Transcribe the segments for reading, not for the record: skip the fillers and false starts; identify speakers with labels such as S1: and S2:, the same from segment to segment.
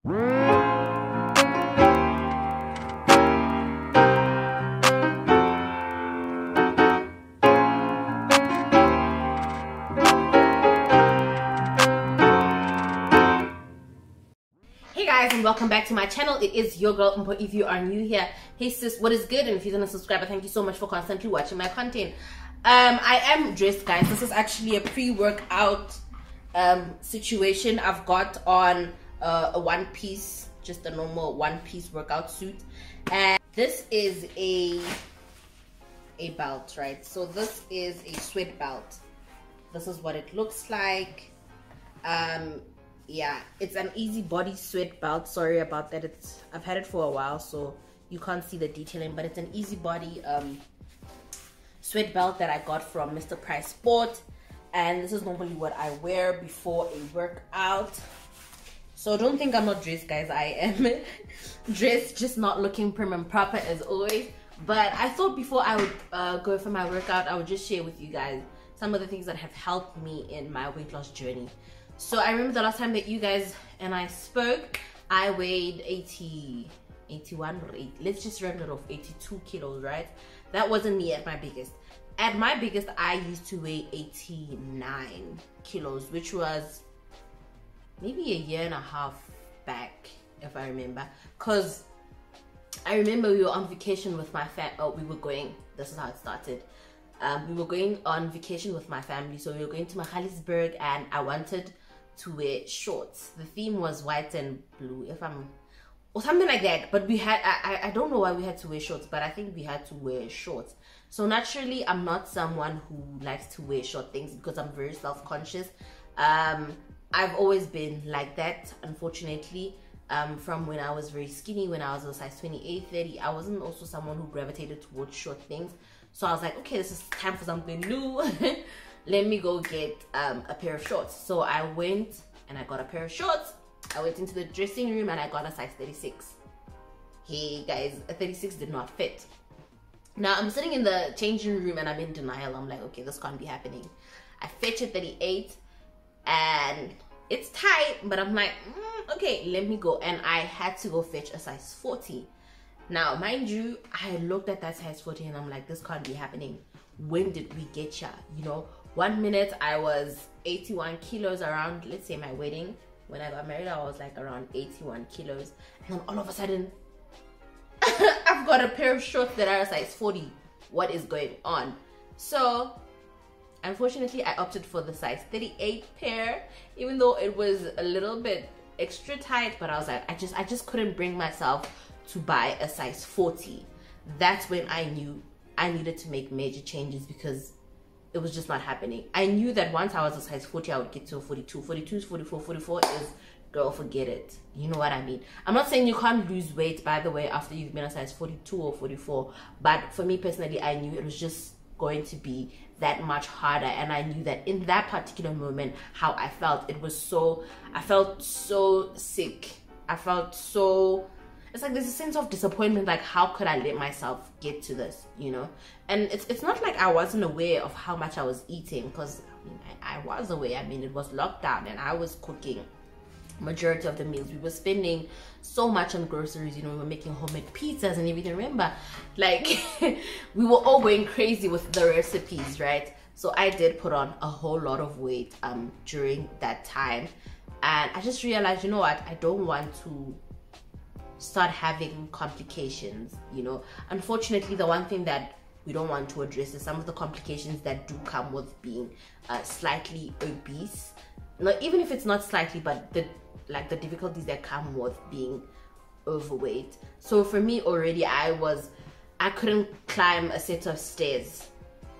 S1: Hey guys, and welcome back to my channel. It is your girl Mpo. If you are new here, hey sis, what is good? And if you're gonna subscribe, thank you so much for constantly watching my content. I am dressed, guys. This is actually a pre-workout situation. I've got on a one-piece, just a normal one-piece workout suit, and this is a belt, right? So this is a sweat belt. This is what it looks like. Yeah, it's an easy body sweat belt. Sorry about that, I've had it for a while, so you can't see the detailing, but it's an easy body sweat belt that I got from Mr. Price Sport, and this is normally what I wear before a workout. So don't think I'm not dressed, guys. I am dressed, just not looking prim and proper as always. But I thought before I would go for my workout, I would just share with you guys some of the things that have helped me in my weight loss journey. So I remember the last time that you guys and I spoke, I weighed 81 or 80, let's just round it off, 82 kilos, right? That wasn't me at my biggest. At my biggest, I used to weigh 89 kilos, which was maybe a year and a half back, if I remember. Because I remember we were on vacation with my this is how it started. We were going on vacation with my family, so we were going to Magaliesburg, and I wanted to wear shorts. The theme was white and blue, or something like that. But we had, I don't know why we had to wear shorts, but I think we had to wear shorts. So naturally, I'm not someone who likes to wear short things because I'm very self-conscious. I've always been like that, unfortunately. From when I was very skinny, when I was a size 28, 30, I wasn't also someone who gravitated towards short things. So I was like, okay, this is time for something new. Let me go get a pair of shorts. So I went and I got a pair of shorts. I went into the dressing room and I got a size 36. Hey guys, a 36 did not fit. Now I'm sitting in the changing room and I'm in denial. I'm like, okay, this can't be happening. I fetch a 38 and it's tight, but I'm like, okay, let me go. And I had to go fetch a size 40. Now, mind you, I looked at that size 40 and I'm like, this can't be happening. When did we get ya? You know, 1 minute I was 81 kilos around, let's say my wedding. When I got married, I was like around 81 kilos. And then all of a sudden, I've got a pair of shorts that are a size 40. What is going on? So, unfortunately, I opted for the size 38 pair, even though it was a little bit extra tight, but I was like, I just couldn't bring myself to buy a size 40. That's when I knew I needed to make major changes because it was just not happening. I knew that once I was a size 40, I would get to a 42. 42 is 44. 44 is, girl, forget it. You know what I mean? I'm not saying you can't lose weight, by the way, after you've been a size 42 or 44. But for me personally, I knew it was just going to be that much harder. And I knew that in that particular moment, how I felt, I felt so sick. I felt so... It's like there's a sense of disappointment, like how could I let myself get to this, you know? And it's not like I wasn't aware of how much I was eating, because I mean, I was aware. I mean, it was lockdown and I was cooking majority of the meals. We were spending so much on groceries, you know, we were making homemade pizzas and everything. Remember, like we were all going crazy with the recipes, right? So I did put on a whole lot of weight during that time, and I just realized, you know what, I don't want to start having complications, you know. Unfortunately, the one thing that we don't want to address is some of the complications that do come with being slightly obese. Not even if it's not slightly, but the difficulties that come with being overweight. So for me already, I couldn't climb a set of stairs.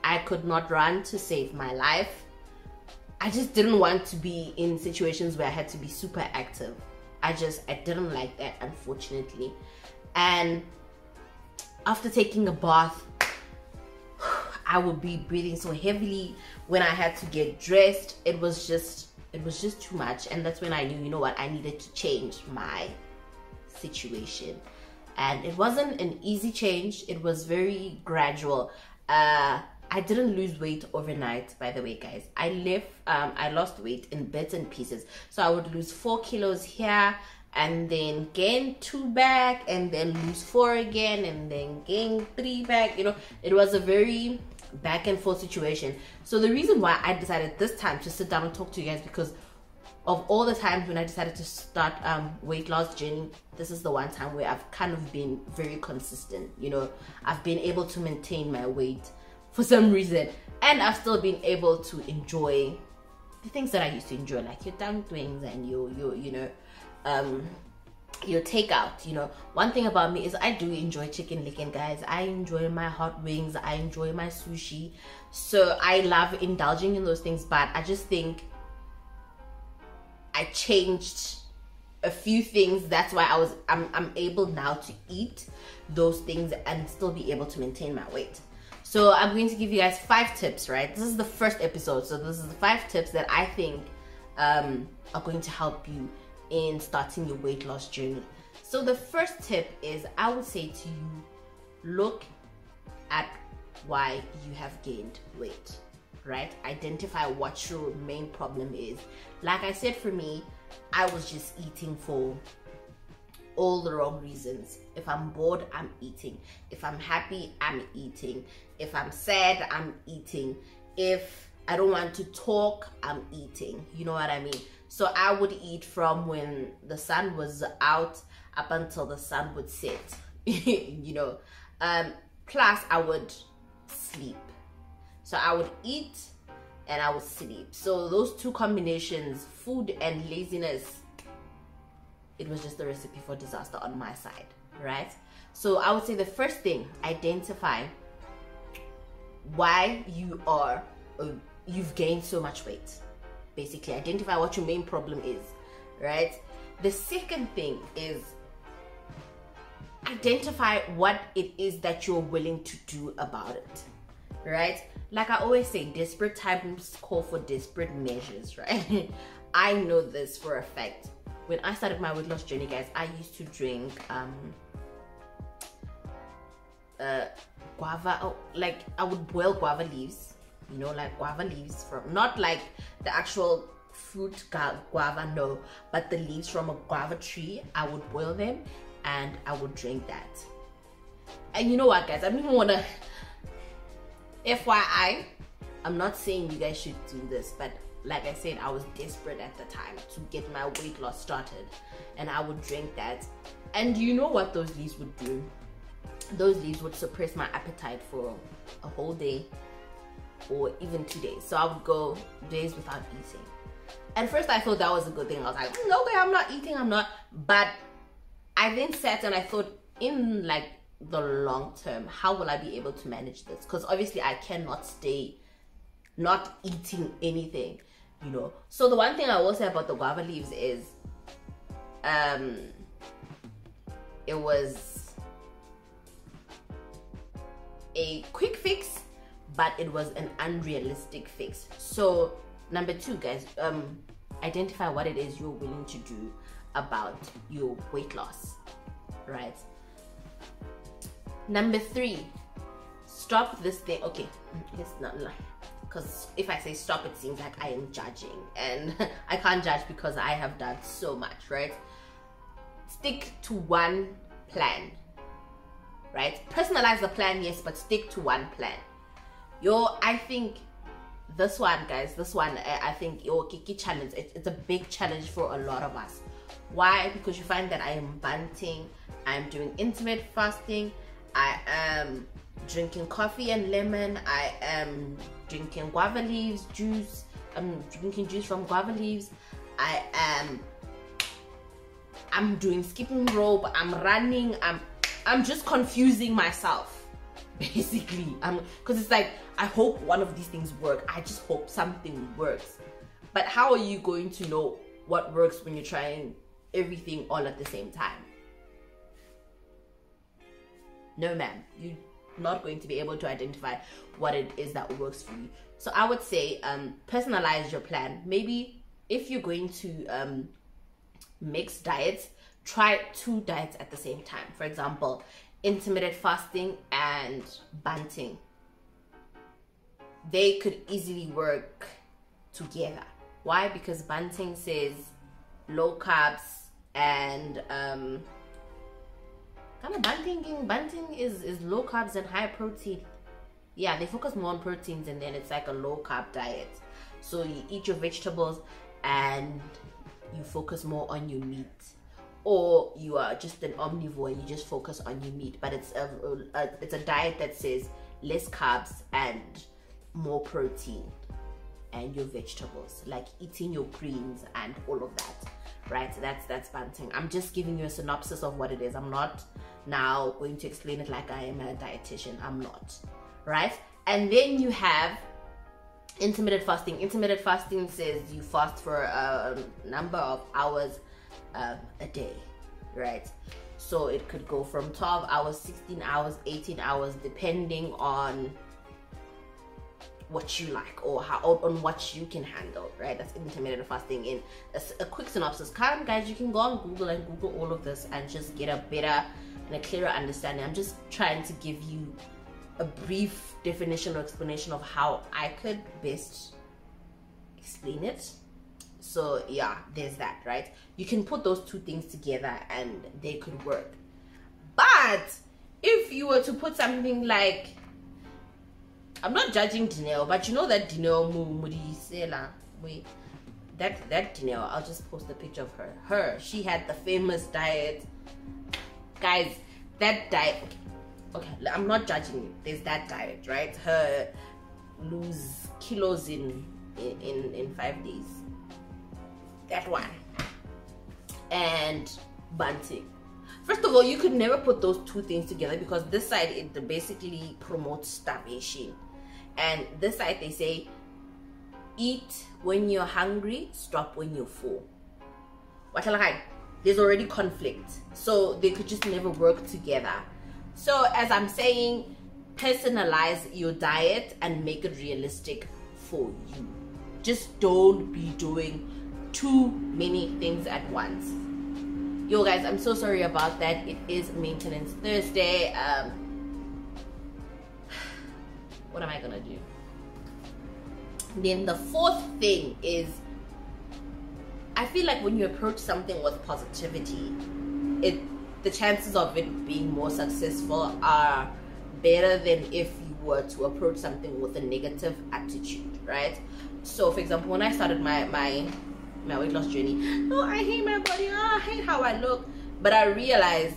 S1: I could not run to save my life. I just didn't want to be in situations where I had to be super active. I didn't like that, unfortunately. And after taking a bath, I would be breathing so heavily. When I had to get dressed, it was just too much. And that's when I knew, you know what, I needed to change my situation. And it wasn't an easy change. It was very gradual. I didn't lose weight overnight, by the way, guys. I lost weight in bits and pieces. So I would lose 4 kilos here, and then gain 2 back, and then lose 4 again, and then gain 3 back. You know, it was a very back and forth situation. So the reason why I decided this time to sit down and talk to you guys, because of all the times when I decided to start weight loss journey, this is the one time where I've kind of been very consistent. You know, I've been able to maintain my weight for some reason, and I've still been able to enjoy the things that I used to enjoy, like your dumplings and your takeout. You know, one thing about me is I do enjoy chicken licking, guys. I enjoy my hot wings, I enjoy my sushi, so I love indulging in those things. But I just think I changed a few things. That's why I'm able now to eat those things and still be able to maintain my weight. So I'm going to give you guys 5 tips, right? This is the first episode, so this is the 5 tips that I think are going to help you in starting your weight loss journey. So the first tip is, I would say to you, look at why you have gained weight, right? Identify what your main problem is. Like I said, for me, I was just eating for all the wrong reasons. If I'm bored, I'm eating. If I'm happy, I'm eating. If I'm sad, I'm eating. If I don't want to talk, I'm eating. You know what I mean? So I would eat from when the sun was out up until the sun would set. You know, plus I would sleep. So I would eat and I would sleep. So those two combinations, food and laziness, it was just a recipe for disaster on my side, right? So I would say the first thing, identify why you've gained so much weight. Basically, identify what your main problem is, right? The second thing is identify what it is that you're willing to do about it, right? Like I always say, desperate times call for desperate measures, right? I know this for a fact. When I started my weight loss journey, guys, I used to drink guava. Oh, like I would boil guava leaves, you know, like guava leaves from, not like the actual fruit guava, no, but the leaves from a guava tree. I would boil them and I would drink that. And you know what, guys, I don't even want to, FYI, I'm not saying you guys should do this, but like I said, I was desperate at the time to get my weight loss started, and I would drink that. And you know what those leaves would do? Those leaves would suppress my appetite for a whole day or even 2 days. So I would go days without eating. At first I thought that was a good thing. I was like, no way, I'm not eating, I'm not. But I then sat and I thought, in like the long term, how will I be able to manage this? Because obviously I cannot stay not eating anything, you know. So the one thing I will say about the guava leaves is it was a quick fix, but it was an unrealistic fix. So number 2, guys, identify what it is you're willing to do about your weight loss, right? Number 3, stop this thing. Okay, it's not, because if I say stop, it seems like I am judging, and I can't judge because I have done so much, right? Stick to one plan, right? Personalize the plan, yes, but stick to one plan. I think this one, guys, I think your Kiki challenge, it's a big challenge for a lot of us. Why? Because you find that I am bunting, I'm doing intermittent fasting, I am drinking coffee and lemon, I am drinking guava leaves juice, I'm drinking juice from guava leaves, I'm doing skipping rope, I'm running, I'm just confusing myself, basically. Because it's like, I hope one of these things work. I just hope something works. But how are you going to know what works when you're trying everything all at the same time? No, ma'am. You're not going to be able to identify what it is that works for you. So I would say personalize your plan. Maybe if you're going to mix diets, try 2 diets at the same time. For example, intermittent fasting and bunting. They could easily work together. Why? Because bunting says low carbs, And kind of bunting is low carbs and high protein. Yeah, they focus more on proteins, and then it's like a low carb diet. So you eat your vegetables and you focus more on your meat, or you are just an omnivore and you just focus on your meat. But it's a diet that says less carbs and more protein and your vegetables, like eating your greens and all of that, right? That's bunting. I'm just giving you a synopsis of what it is. I'm not now going to explain it like I am a dietitian. I'm not, right? And then you have intermittent fasting. Intermittent fasting says you fast for a number of hours a day, right? So it could go from 12 hours, 16 hours, 18 hours, depending on what you like or how on what you can handle, right? That's intermittent fasting. In a quick synopsis. Come guys, you can go on Google and Google all of this and just get a better and a clearer understanding. I'm just trying to give you a brief definition or explanation of how I could best explain it. So yeah, there's that, right? You can put those two things together and they could work. But if you were to put something like, I'm not judging Dineo, but you know that Dineo Mudisela, wait, that Dineo, I'll just post a picture of her. She had the famous diet, guys. That diet, okay, I'm not judging you. There's that diet, right? Her lose kilos in 5 days. That one. And bunting. First of all, you could never put those two things together, because this side, it basically promotes starvation, and this side they say eat when you're hungry, stop when you're full. There's already conflict, so they could just never work together. So as I'm saying, personalize your diet and make it realistic for you. Just don't be doing too many things at once. Yo guys, I'm so sorry about that. It is Maintenance Thursday. What am I gonna do? Then the fourth thing is, I feel like when you approach something with positivity, the chances of it being more successful are better than if you were to approach something with a negative attitude, right? So for example, when I started my weight loss journey, oh, I hate my body, oh, I hate how I look, but I realized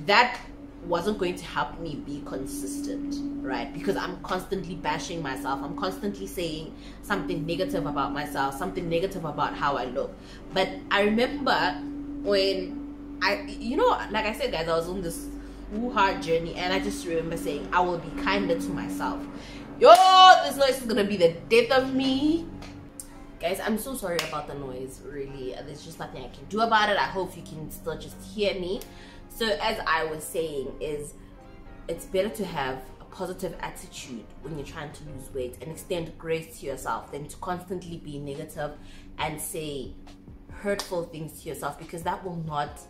S1: that wasn't going to help me be consistent, right? Because I'm constantly bashing myself, I'm constantly saying something negative about myself, something negative about how I look. But I remember when like I said guys, I was on this hard journey, and I just remember saying I will be kinder to myself. Yo, this noise is gonna be the death of me. Guys, I'm so sorry about the noise, really. There's just nothing I can do about it. I hope you can still just hear me. So as I was saying, is it's better to have a positive attitude when you're trying to lose weight and extend grace to yourself than to constantly be negative and say hurtful things to yourself, because that will not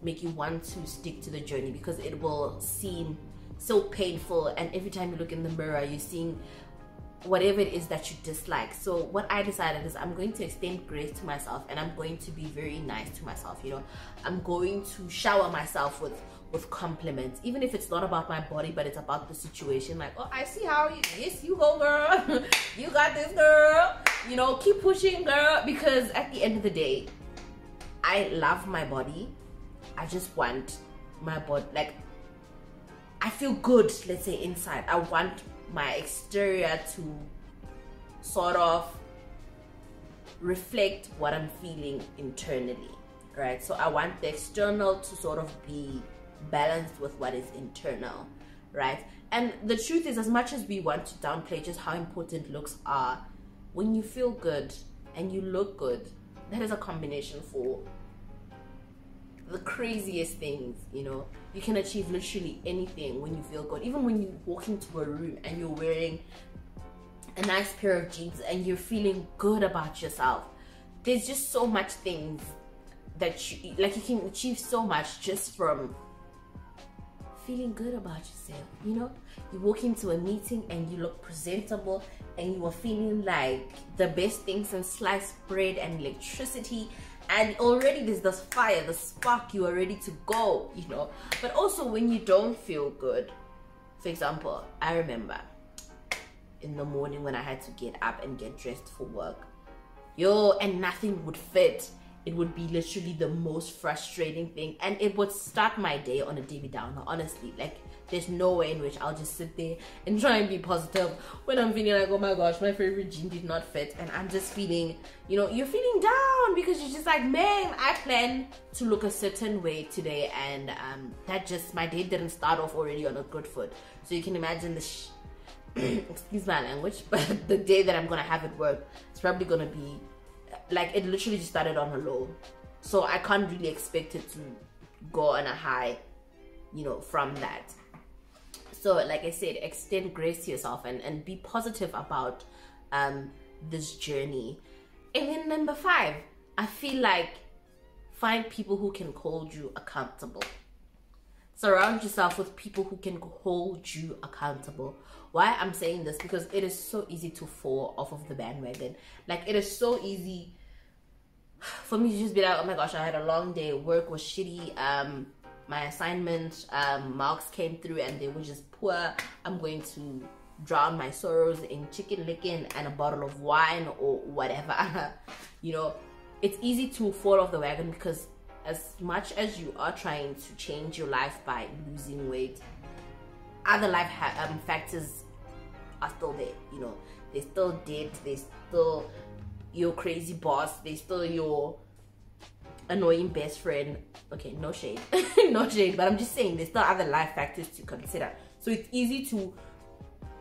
S1: make you want to stick to the journey, because it will seem so painful, and every time you look in the mirror you're seeing whatever it is that you dislike. So what I decided is I'm going to extend grace to myself, and I'm going to be very nice to myself. You know, I'm going to shower myself with compliments, even if it's not about my body, but it's about the situation. Like, oh, I see how yes, you go girl. You got this girl, you know, keep pushing girl, because at the end of the day, I love my body. I just want my body, like, I feel good, let's say, inside. I want my exterior to sort of reflect what I'm feeling internally, right? So I want the external to sort of be balanced with what is internal, right? And the truth is, as much as we want to downplay just how important looks are, when you feel good and you look good, that is a combination for the craziest things. You know, you can achieve literally anything when you feel good. Even when you walk into a room and you're wearing a nice pair of jeans and you're feeling good about yourself, there's just so much things that you can achieve so much just from feeling good about yourself. You know, you walk into a meeting and you look presentable and you are feeling like the best thing since sliced bread and electricity, and already there's this fire, the spark, you are ready to go, you know. But also when you don't feel good, for example, I remember in the morning when I had to get up and get dressed for work, and nothing would fit. It would be literally the most frustrating thing, and it would start my day on a Debbie Downer, honestly. Like, there's no way in which I'll just sit there and try and be positive when I'm feeling like, oh my gosh, my favorite jean did not fit, and I'm just feeling, you know, you're feeling down because you're just like, man, I plan to look a certain way today, and that just, my day didn't start off already on a good foot. So you can imagine the excuse my language, but the day that I'm gonna have at work, it's probably gonna be like, it literally just started on a low. So I can't really expect it to go on a high, you know, from that. So like I said, extend grace to yourself and be positive about this journey. And then number 5, I feel like find people who can hold you accountable. Surround yourself with people who can hold you accountable. Why I'm saying this? Because it is so easy to fall off of the bandwagon. Like, it is so easy for me to just be like, oh my gosh, I had a long day, work was shitty, my assignment marks came through and they were just poor. I'm going to drown my sorrows in chicken licking and a bottle of wine or whatever. You know, it's easy to fall off the wagon because as much as you are trying to change your life by losing weight, other life factors are still there. You know, they're still debt, they're still your crazy boss, they're still your annoying best friend. Okay, no shade no shade, but I'm just saying there's still other life factors to consider. So it's easy to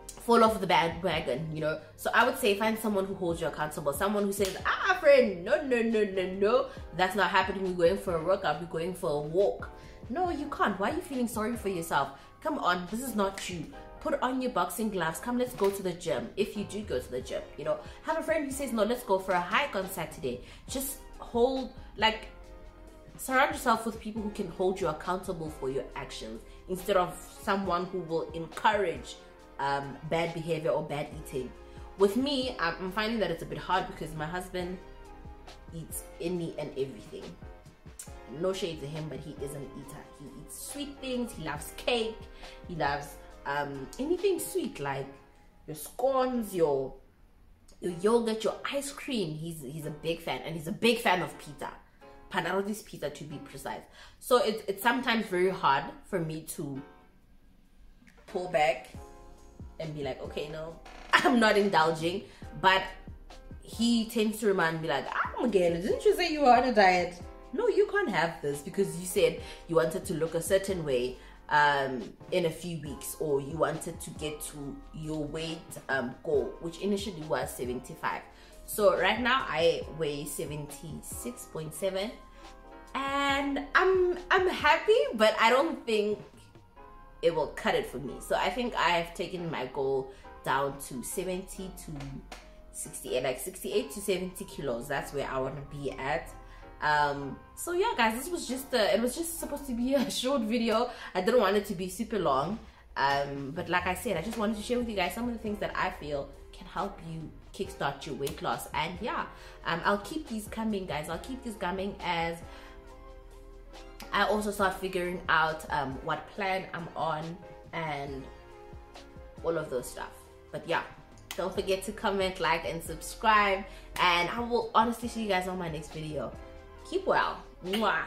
S1: fall off the bandwagon, you know. So I would say find someone who holds you accountable, someone who says, friend, no, that's not happening, we're going for a workout, we're going for a walk. No, you can't. Why are you feeling sorry for yourself? Come on, this is not you. Put on your boxing gloves, come, let's go to the gym. If you do go to the gym, you know, have a friend who says, no, let's go for a hike on Saturday. Just surround yourself with people who can hold you accountable for your actions instead of someone who will encourage bad behavior or bad eating. With me, I'm finding that it's a bit hard because my husband eats any and everything. No shade to him, but he is an eater. He eats sweet things, he loves cake, he loves anything sweet, like your scones, your yogurt, your ice cream. He's a big fan, and he's a big fan of pizza. Panarottis pizza, to be precise. So it's sometimes very hard for me to pull back and be like, okay, no, I'm not indulging. But he tends to remind me like, Miguel, didn't you say you were on a diet? No, you can't have this because you said you wanted to look a certain way in a few weeks, or you wanted to get to your weight goal, which initially was 75. So right now I weigh 76.7 and I'm happy, but I don't think it will cut it for me. So I think I have taken my goal down to 70 to 68, like 68 to 70 kilos. That's where I want to be at. So yeah, guys, this was just it was just supposed to be a short video. I didn't want it to be super long, but like I said, I just wanted to share with you guys some of the things that I feel can help you kickstart your weight loss. And yeah, I'll keep these coming, guys. I'll keep these coming as I also start figuring out what plan I'm on and all of those stuff. But yeah, don't forget to comment, like, and subscribe, and I will honestly see you guys on my next video. Keep well. Mwah.